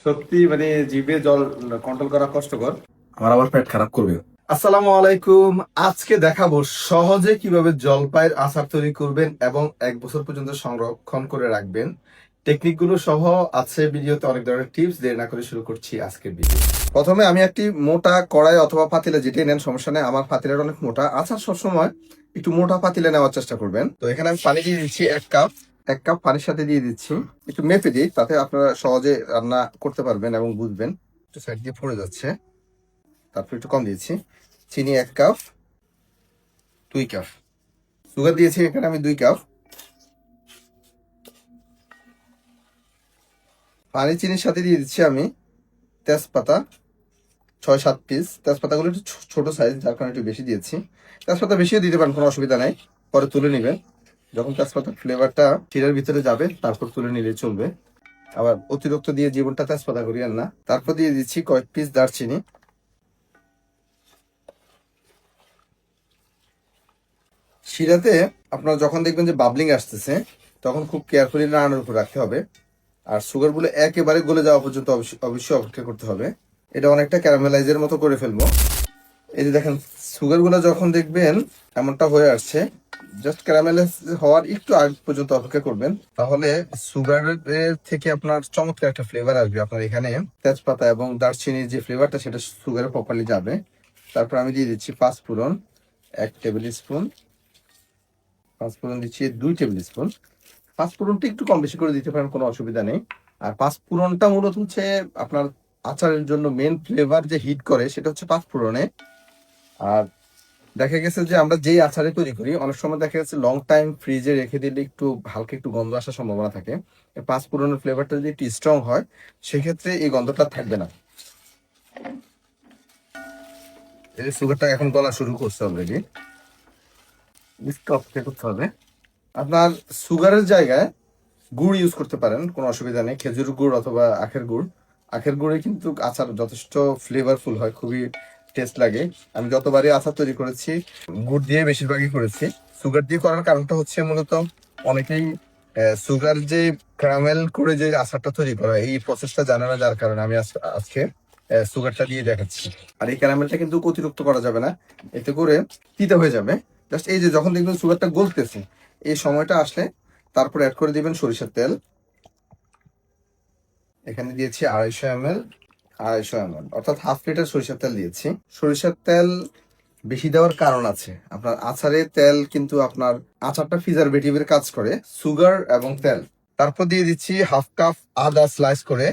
সত্যি মানে জিভে জল কন্ট্রোল করা কষ্টকর। আমার আবার পেট খারাপ করবে। আসসালামু আলাইকুম। আজকে দেখাবো সহজে কিভাবে জলপাইয়ের আচার তৈরি করবেন এবং 1 বছর পর্যন্ত সংরক্ষণ করে রাখবেন। টেকনিক গুলো সহ আছে ভিডিওতে, অনেক ধরনের টিপস। দেরি না করে শুরু করছি আজকের ভিডিও। প্রথমে আমি একটি মোটা কড়াই অথবা পাতিলে, যেটাই নেন সমস্যা নেই। আমার পাতিলের অনেক মোটা। আচার সবসময় একটু মোটা পাতিলে নেওয়ার চেষ্টা করবেন। তো এখানে আমি পানি দিয়ে দিচ্ছি 1 কাপ। 1 কাপ পানির সাথে দিয়ে দিচ্ছি, একটু মেপে দিই, তাতে আপনারা সহজে রান্না করতে পারবেন এবং বুঝবেন। একটু সাইড দিয়ে পড়ে যাচ্ছে। তারপর একটু কম দিয়েছি। চিনি 1 কাপ, 2 কাপ। সুগার দিয়েছি এখানে আমি 2 কাপ। পানি চিনির সাথে দিয়ে দিচ্ছি আমি তেজপাতা 6-7 পিস। তেজপাতাগুলো একটু ছোট সাইজ, যার কারণে একটু বেশি দিয়েছি। তেজপাতা বেশিও দিতে পারেন, কোনো অসুবিধা নাই। পরে তুলে নেবেন, যখন তেজপাতার ফ্লেভারটা শিরার ভিতরে যাবে তারপর তুলে নিলে চলবে। আবার অতিরিক্ত দিয়ে জীবনটা তেজপাতা করিয়েন না। তারপর দিয়ে দিচ্ছি কয়েক পিস দারচিনি। শিরাতে আপনারা যখন দেখবেন যে বাবলিং আসতেছে, তখন খুব কেয়ারফুলি নাড়ানোর উপর রাখতে হবে। আর সুগার গুলো একেবারে গলে যাওয়া পর্যন্ত অবশ্যই অপেক্ষা করতে হবে। এটা অনেকটা ক্যারামেলাইজের মতো করে ফেলবো। এই যে দেখেন, সুগার গুলো যখন দেখবেন এমনটা হয়ে আসছে, জাস্ট ক্যারামেলাইজ হওয়ার একটু আগ পর্যন্ত অপেক্ষা করবেন। তাহলে সুগারের থেকে আপনার চমৎকার একটা ফ্লেভার আসবে। আপনার এখানে তেজপাতা এবং দারচিনির যে ফ্লেভারটা, সেটা সুগারে প্রপারলি যাবে। তারপর আমি দিয়ে দিচ্ছি পাঁচফোড়ন 1 টেবিল স্পুন। পাঁচফোড়ন দিচ্ছি 2 টেবিল স্পুন। পাঁচফোড়নটা একটু কম বেশি করে দিতে পারেন, কোনো অসুবিধা নেই। আর পাঁচফোড়নটা মূলত হচ্ছে আপনার আচারের জন্য মেন ফ্লেভার যে হিট করে, সেটা হচ্ছে পাঁচফোড়নে। আর দেখা গেছে যে আমরা যেই আচারে তৈরি করি, অনেক সময় দেখা গেছে লং টাইম ফ্রিজে রেখে দিলে একটু হালকা একটু গন্ধ আসার সম্ভাবনা থাকে। পাঁচফোড়নের ফ্লেভারটা যদি একটু স্ট্রং হয়, সেক্ষেত্রে এই গন্ধটা থাকবে না। এই সুগারটা এখন গলা শুরু করছে অলরেডি, স্টপ করতে হবে। আপনার সুগারের জায়গায় গুড় ইউজ করতে পারেন, কোনো অসুবিধা নেই। খেজুর গুড় অথবা আখের গুড়। আখের গুড়ে কিন্তু আচার যথেষ্ট ফ্লেভারফুল হয়, খুবই টেস্ট লাগে। আমি যতবারই আচার তৈরি করেছি গুড় দিয়ে বেশিরভাগই করেছি। সুগার দিয়ে করার কারণটা হচ্ছে মূলত অনেকেই সুগার যে ক্যারামেল করে যে আচারটা তৈরি করা, এই প্রসেসটা জানে না, যার কারণে আমি আজকে সুগারটা দিয়ে দেখাচ্ছি। আর এই ক্যারামেলটা কিন্তু অতিরিক্ত করা যাবে না, এতে করে তিতা হয়ে যাবে। জাস্ট এই যে যখন দেখবেন সুগারটা গলতেছে, এই সময়টা আসলে তারপর অ্যাড করে দিবেন সরিষার তেল। এখানে দিয়েছি 250 ml। 250 ml অর্থাৎ হাফ লিটার সরিষার তেল দিয়েছি। সরিষার তেল বেশি দেওয়ার কারণ আছে। আপনার আচারে তেল কিন্তু আপনার আচারটা প্রিজারভেটিভের কাজ করে, সুগার এবং তেল। তারপর দিয়ে দিচ্ছি 1/2 কাপ আদা স্লাইস করে।